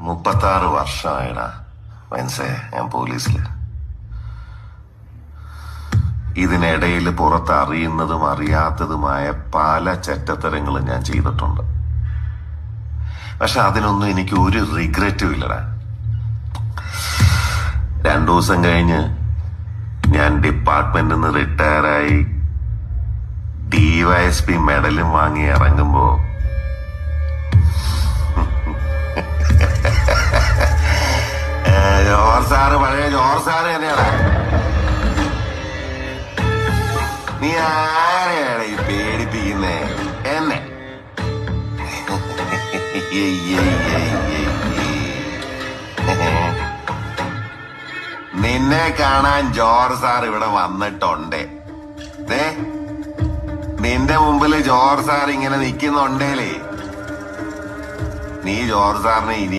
36 വർഷമായിടാ മനസ്സേ ഞാൻ പോലീസില്. ഇതിനിടയിൽ പുറത്ത് അറിയുന്നതും അറിയാത്തതുമായ പല ചെറ്റത്തരങ്ങളും ഞാൻ ചെയ്തിട്ടുണ്ട്. പക്ഷെ അതിനൊന്നും എനിക്ക് ഒരു റിഗ്രറ്റും ഇല്ലടാ. 2 ദിവസം കഴിഞ്ഞ് ഞാൻ ഡിപ്പാർട്ട്മെന്റിൽ നിന്ന് റിട്ടയറായി DYSP മെഡലും വാങ്ങി ഇറങ്ങുമ്പോ പഴയ ജോർ സാറ് തന്നെയാണ്. നീ ആരെയാണ് ഈ പേടിപ്പിക്കുന്നേ എന്നെ? നിന്നെ കാണാൻ ജോർ സാർ ഇവിടെ വന്നിട്ടുണ്ട്. നിന്റെ മുമ്പില് ജോർ സാർ ഇങ്ങനെ നിക്കുന്നുണ്ടേലേ നീ ജോർ സാറിനെ ഇനി